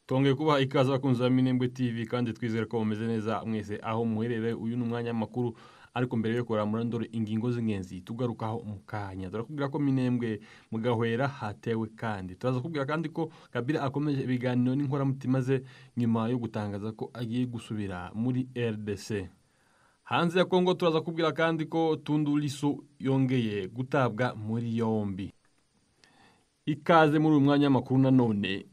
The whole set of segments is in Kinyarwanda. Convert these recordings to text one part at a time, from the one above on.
Twongeye kubaha ikaze bakunzi ba Minembwe TV kandi twizere ko mumeze neza mwese aho muherereye. Uyu ni umwanya makuru, ariko mbere yo kuramura ndore ingingo z'ingenzi tugarukaho mu kanya. Turakubwira ko Minembwe mu Gahwera hatewe, kandi turaza kubwira kandi ko Kabila akomeje ibiganiro n'inkoramutima ze nyuma yo gutangaza ko agiye gusubira muri RDC. Hanze ya Kongo turaza kubwira kandi ko Tundu Lissu yongeye gutabwa muri yombi. Ikaze muri uyu mwanya makuru nanone.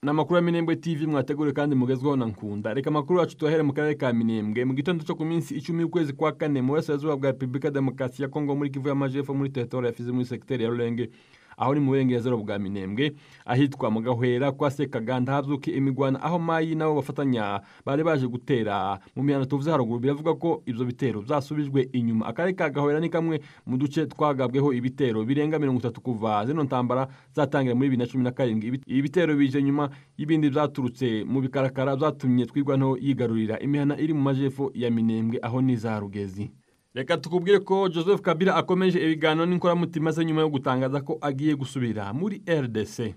Namakuru ya Minembwe TV mwategure kandi mugezweho na Nkunda. Reka makuru yacu tuyahere mu karere ka Minembwe mu gitondo cyo ku minsi 10 y'ukwezi kwa kane mu burasirazuba bwa Repubulika Demokarasi ya Kongo muri Kivu y'Amajepfo muri territoire ya Fizi muri secteur ya Rulenge, aho ni mu burengerazuba bwa Minembwe ahitwa mu Gahwera kwa Sekaganda hazuki imigwana, aho mayi nabo bafatanya bari baje gutera mu mihana tuvuze haruguru. Biravuga ko ibyo bitero byasubijwe inyuma. Akarere ka Gahwera ni kamwe mu duce twagabweho ibitero birenga 30 kuva zino ntambara zatangira muri 2017. Ibi bitero bije nyuma y'ibindi byaturutse mu bikarakara byatumye twirwanto yigarurira imihana iri mu majepfo ya Minembwe aho ni za Rugezi. Reka tukubwire ko Joseph Kabila akomeje ibiganiro n'inkoramutima ze nyuma yo gutangaza ko agiye gusubira muri RDC.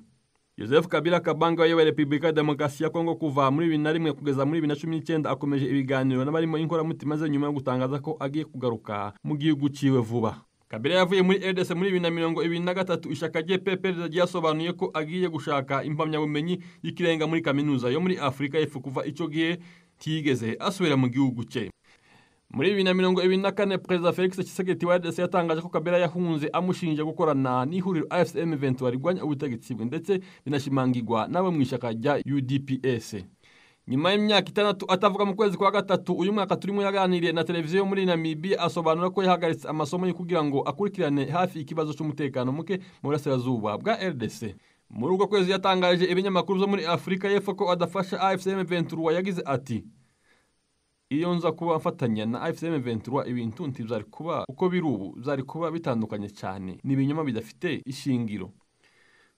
Joseph Kabila Kabanga wayoboye Repubulika Demokarasi ya Kongo kuva muri 2001 kugeza muri 2019 akomeje ibiganiro n'abarimo inkoramutima ze nyuma yo gutangaza ko agiye kugaruka mu gihugu ciwe vuba. Kabila yavuye muri RDC muri 2023. Ishaka JPP ryasobanuye ko agiye gushaka impamyabumenyi y'ikirenga muri kaminuza yo muri Afrika y'Epfo. Kuva ico gihe tigeze asubira mu gihugu cye. Muri 2024 Perezida Felix Tshisekedi wa RDC yatangaje ko Kabila yahunze amushinja gukorana n'ihuriro AFCM 23 rigwanya ubutegetsi bwe, ndetse binashimangirwa n'abo mu ishaka rya UDPS. Nyuma y'imyaka 6 atavuga mu kwezi kwa gatatu uyu mwaka turimo yaganiriye na televiziyo muri Namibia, asobanura ko yahagaritse amasomo yo kugira ngo akurikirane hafi ikibazo cy'umutekano muke mu burasirazuba bwa RDC. Muri uko kwezi yatangaje ibinyamakuru zo muri Afrika y'Epfo ko adafasha AFCM 23. Yagize ati: iyo nza kuba mfatanya na AFCM 23 ibintu ntibyari kuba uko biri ubu, byari kuba bitandukanye cyane, n'ibinyoma bidafite ishingiro.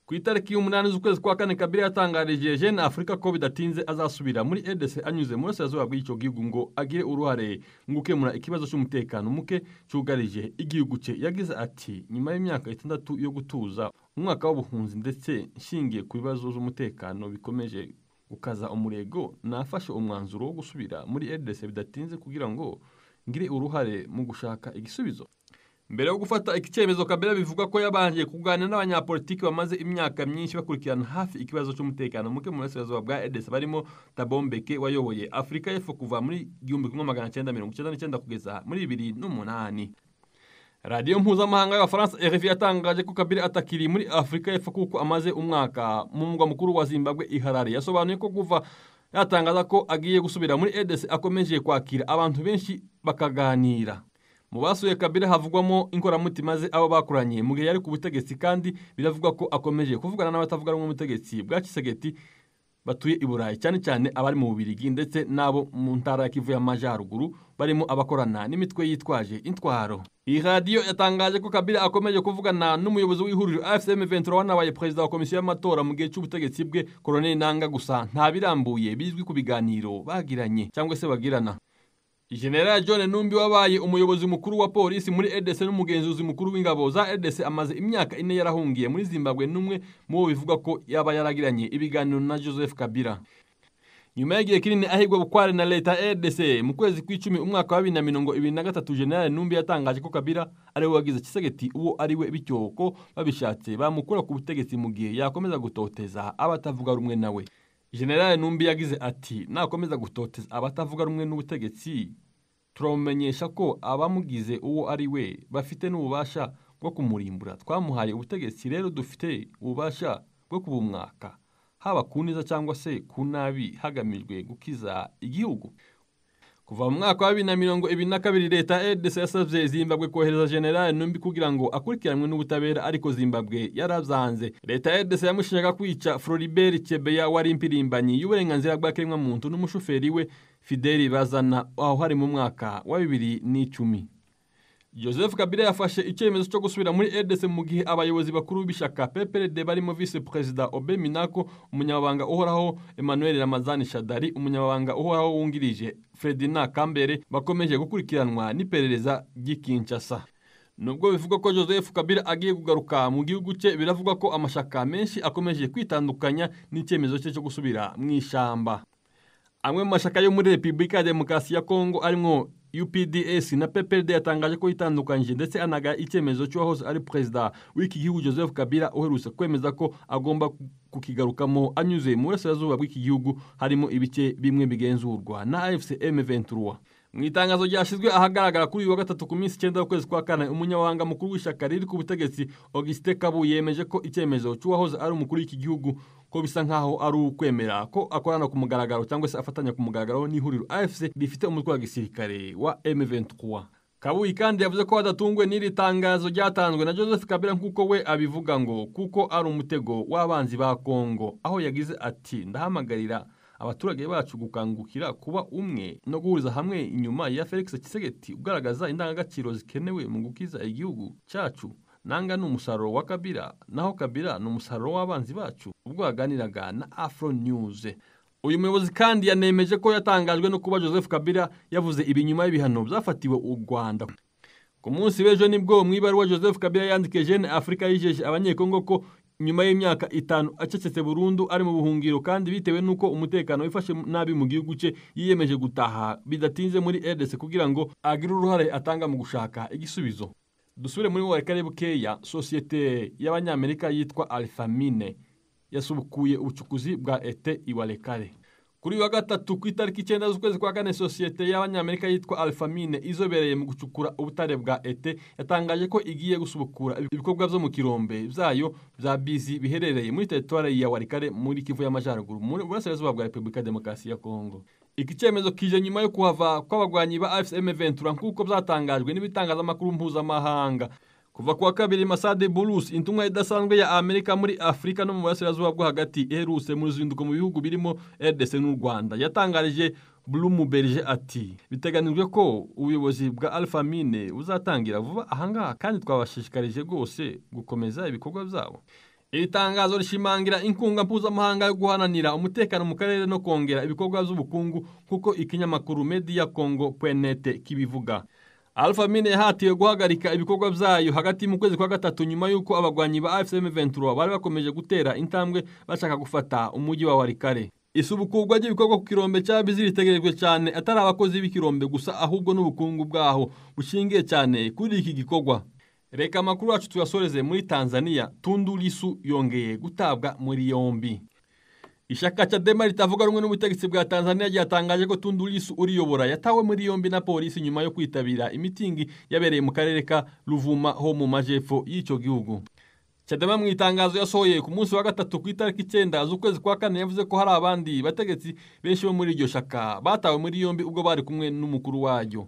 Ku itariki y'umunani z'ukwezi kwa kane Kabila yatangarije Jeune Africa ko bidatinze azasubira muri RDC anyuze mu burasirazuba bw'icyo gihugu ngo agire uruhare mu gukemura ikibazo cy'umutekano muke cyugarije igihugu cye. Yagize ati: nyuma y'imyaka 6 yo gutuza, umwaka w'ubuhunzi ndetse nshingiye ku bibazo by'umutekano bikomeje gukaza umurego, nafashe umwanzuro wo gusubira muri RDC bidatinze kugira ngo ngire uruhare mu gushaka igisubizo. Mbere yo gufata iki cyemezo, Kabila bivuga ko yabanje kuganira n'abanyapolitiki bamaze imyaka myinshi bakurikirana hafi ikibazo cy'umutekano muke mu burasirazuba bwa RDC, barimo Thabo Mbeki wayoboye Afrika y'Epfo kuva muri 1999 kugeza muri 2008. Radio mpuzamahanga y'Abafaransa RFI yatangaje ko Kabila atakiri muri Afrika y'Epfo kuko amaze umwaka mu mugwa mukuru wa Zimbabwe i Harare. Yasobanuye ko kuva yatangaza ko agiye gusubira muri RDC akomeje kwakira abantu benshi bakaganira. Mu basuye Kabila havugwamo inkoramutima ze abo bakuranye mu gihe yari ku butegetsi, kandi biravugwa ko akomeje kuvugana n'abatavuga rumwe n'ubutegetsi bwa Tshisekedi batuye i Burayi, cyane cyane abari mu Bubiligi ndetse nabo mu ntara ya Kivu y'Amajyaruguru barimo abakorana n'imitwe yitwaje intwaro. Iyi radio yatangaje ko Kabila akomeje kuvugana n'umuyobozi w'ihuriro AFCM 23 wanabaye perezida wa komisiyo y'amatora mu gihe cy'ubutegetsi bwe Colonel Nanga, gusa nta birambuye bizwi ku biganiro bagiranye cyangwa se bagirana. General John Numbi wabaye umuyobozi mukuru wa polisi muri RDC n'umugenzuzi mukuru w'ingabo za RDC amaze imyaka 4 yarahungiye muri Zimbabwe, numwe mu bivuga ko yaba yaragiranye ibiganiro na Joseph Kabila. Nyuma y'igihe kinini ahigwa bukware na leta RDC, mu kwezi kw'icumi umwaka wa 2023 General Numbi yatangaje ko Kabila ari we wagize Tshisekedi uwo ari we, bityo ko babishatse bamukura ku butegetsi mu gihe yakomeza gutoteza abatavuga rumwe nawe. General Numbi yagize ati: nakomeza gutoteza abatavuga rumwe n'ubutegetsi, turamumenyesha ko abamugize uwo ari we bafite n'ububasha bwo kumurimbura. Twamuhaye ubutegetsi, rero dufite ububasha bwo kubumwaka, haba ku neza cyangwa se ku nabi, hagamijwe gukiza igihugu. Kuva mu mwaka wa 2022 leta RDC yasavye Zimbabwe kohereza General Numbi kugira ngo akurikiranwe n'ubutabera, ariko Zimbabwe yarazanze. Leta RDC yamushinjaga kwica Floribert Chebeya wari impirimbanyi y'uburenganzira bwa kiremwa muntu n'umushoferi we Fideli Bazana, aho hari mu mwaka wa 2010. Joseph Kabila yafashe icyemezo cyo gusubira muri RDC mu gihe abayobozi bakuru b'ishaka PPRD barimo Vice President Obe Minako, umunyamabanga uhoraho Emmanuel Ramazani Shadari, umunyamabanga uhoraho wungirije Ferdinand Kambere bakomeje gukurikiranwa n'iperereza ry'Kinshasa. Nubwo bivugwa ko Joseph Kabila agiye kugaruka mu gihugu cye, biravugwa ko amashaka menshi akomeje kwitandukanya n'icyemezo cye cyo gusubira mu ishamba. Amwe mu mashaka yo muri Repubulika ya Demokarasi ya Kongo arimo UPDS na PPRD yatangaje ko yitandukanyije ndetse anaga icyemezo cy'uwahoze ari perezida w'iki gihugu Joseph Kabila uherutse kwemeza ko agomba kukigarukamo anyuze mu burasirazuba bw'iki gihugu harimo ibice bimwe bigenzurwa na AFC M23. Mu itangazo ryashyizwe ahagaragara kuri uyu wa gatatu ku minsi 9 y'ukwezi kwa kane, umunyamabanga mukuru w'ishyaka riri ku butegetsi Augustin Kabu yemeje ko icyemezo cy'uwahoze ari umukuru w'iki gihugu ko bisa nkaho ari ukwemera ko akorana ku mugaragaro cyangwa se afatanya ku mugaragaro n'ihuriro AFC rifite umutwe wa gisirikare wa M23. Kabuyi kandi yavuze ko adatungwe n'iri tangazo ryatanzwe na Joseph Kabila nk'uko we abivuga ngo kuko ari umutego w'abanzi ba Kongo, aho yagize ati ndahamagarira abaturage bacu gukangukira kuba umwe no guhuriza hamwe inyuma ya Felix Tshisekedi ugaragaza indangagaciro zikenewe mu gukiza igihugu cyacu. Nanga ni umusaruro wa Kabila, naho Kabila ni umusaruro w'abanzi bacu. Ubwo yaganiraga na Afro News, uyu muyobozi kandi yanemeje ko yatangajwe no kuba Joseph Kabila yavuze ibi nyuma y'ibihano byafatiwe u Rwanda. Ku munsi w'ejo nibwo mu ibaruwa Joseph Kabila yandike Jeune Africa yijeje abanyekongo ko nyuma y'imyaka 5 acecetse burundu ari mu buhungiro kandi bitewe nuko umutekano wifashe nabi mu gihugu cye, yiyemeje gutaha bidatinze muri RDC kugira ngo agire uruhare atanga mu gushaka igisubizo. Dusubire muri Walikale bukeya, sosiyete y'abanyamerika yitwa Alphamine yasubukuye ubucukuzi bwa ete i Walikale. Kuri wa gatatu ku itariki 9 z'ukwezi kwa kane, sosiyete y'abanyamerika yitwa Alphamine izobereye mu gucukura ubutare bwa ete yatangaje ko igiye gusubukura ibikorwa byo mu kirombe byayo bya Bizi biherereye muri teritwari ya Walikale muri Kivu y'Amajyaruguru muri burasirazuba bwa Repubulika ya Demokarasi ya Kongo. Iki cyemezo kije nyuma yo kuhava kw'abagwanyi ba AFC M23 nk'uko byatangajwe n'ibitangazamakuru mpuzamahanga. Kuva kuwa kabiri, Masade Bulus, intumwa idasanzwe ya Amerika muri Afrika no mu burasirazuba bwo hagati, iherutse mu ruzinduko mu bihugu birimo RDC n'u Rwanda, yatangarije Bloomberg ati biteganijwe ko ubuyobozi bwa Alphamine buzatangira vuba ahangaha kandi twabashishikarije rwose gukomeza ibikorwa byabo. Iri tangazo rishimangira inkunga mpuzamahanga yo guhananira umutekano mu karere no kongera ibikorwa by'ubukungu kuko ikinyamakuru Mediacongo.net kibivuga. Alphamine yahatiwe guhagarika ibikorwa byayo hagati mu kwezi kwa gatatu nyuma y'uko abagwanyi ba AFC M23 bari bakomeje gutera intambwe bashaka gufata umujyi wa Walikale. Isubukurwa ry'ibikorwa ku kirombe cya Bizi ritegerejwe cyane atari abakozi b'ikirombe gusa ahubwo n'ubukungu bwaho bushingiye cyane kuri iki gikorwa. Reka amakuru yacu tuyasoreze muri Tanzania. Tundu Lissu yongeye gutabwa muri yombi. Ishaka Chadema ritavuga rumwe n'ubutegetsi bwa Tanzania ryatangaje ko Tundu Lissu uriyobora yatawe muri yombi na polisi nyuma yo kwitabira imitingi yabereye mu karere ka Ruvuma ho mu majepfo y'icyo gihugu. Chadema mu itangazo yasohoye ku munsi wa gatatu ku itariki 9 z'ukwezi kwa kane yavuze ko hari abandi bategetsi benshi bo muri iryo shaka batawe muri yombi ubwo bari kumwe n'umukuru waryo.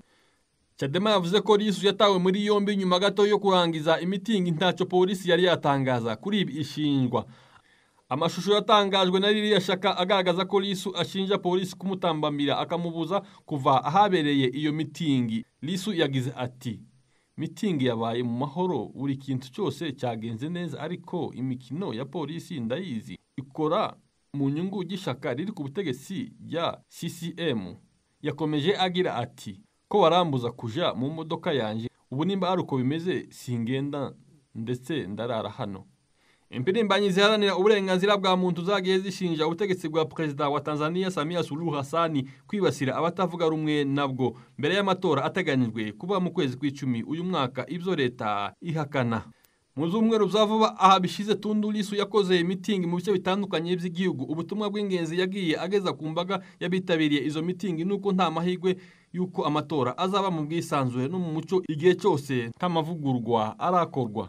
Chadema yavuze ko Lissu yatawe muri yombi nyuma gato yo kurangiza imitingi ntacyo polisi yari yatangaza kuri ibi ishinjwa. Amashusho yatangajwe na ririya shaka agaragaza ko Lissu ashinja polisi kumutambamira akamubuza kuva ahabereye iyo mitingi. Lissu yagize ati mitingi yabaye mu mahoro, buri kintu cyose cyagenze neza, ariko imikino ya polisi ndayizi ikora mu nyungu y'ishaka riri ku butegetsi ya CCM. Yakomeje agira ati ko warambuza kuja mu modoka yanje, ubu nimba ari uko bimeze singenda ndetse ndarara hano. Impirimbanyi ziharanira uburenganzira bwa muntu zagiye zishinja ubutegetsi bwa Perezida wa Tanzania Samia Suluhu Hassan kwibasira abatavuga rumwe nabwo mbere y'amatora ateganyijwe kuba mu kwezi kw'icumi uyu mwaka, ibyo leta ihakana. Mu zumweru zavuba aha bishize Tundu Lissu yakoze imitingi mu bice bitandukanye by'igihugu. Ubutumwa bw'ingenzi yagiye ageza ku mbaga yabitabiriye izo mitingi nuko nta mahirwe yuko amatora azaba mu bwisanzure no mu muco igihe cyose ntamavugurwa arakorwa.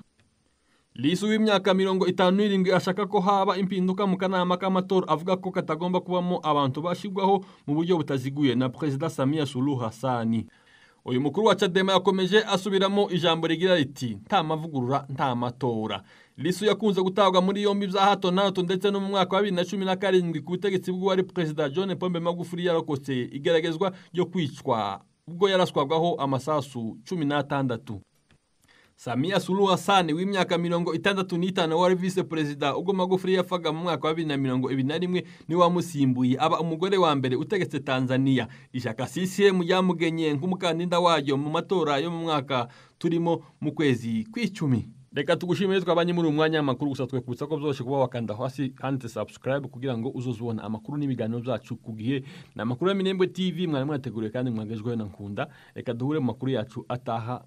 Lissu w'imyaka 57 ashaka ko haba impinduka mu kanama k'amatora, avuga ko katagomba kubamo abantu bashigwaho mu buryo butaziguye na Perezida Samia Suluhu Hassan. Uyu mukuru wa Chadema yakomeje asubiramo ijambo rigira riti nta mavugurura nta matora. Lissu yakunze gutabwa muri yombi bya hato na hato ndetse no mu mwaka wa 2017 ku butegetsi bw'uwari Perezida John Pombe Magufuli yarokotse igeragezwa ryo kwicwa ubwo yaraswagaho amasasu 16. Samia Suluhu Hassan w'imyaka 65 wari vice perezida ubwo Magufuli yafaga mu mwaka wa 2021 ni wamusimbuye aba umugore wa mbere utegetse Tanzania. Ishaka CCM ryamugenye nk'umukandida wayo mu matora yo mu mwaka turimo mu kwezi kw'icumi. Reka tugushimire twabanye muri umwanya w'amakuru, gusa twekubutsa ko byoroshye kuba wakanda hasi handitse subscribe kugira ngo uzozubona amakuru n'ibiganiro byacu ku gihe. Na makuru ya Minembwe TV mwari mwateguriye kandi mwagejweho na Nkunda. Reka duhure mu makuru yacu ataha.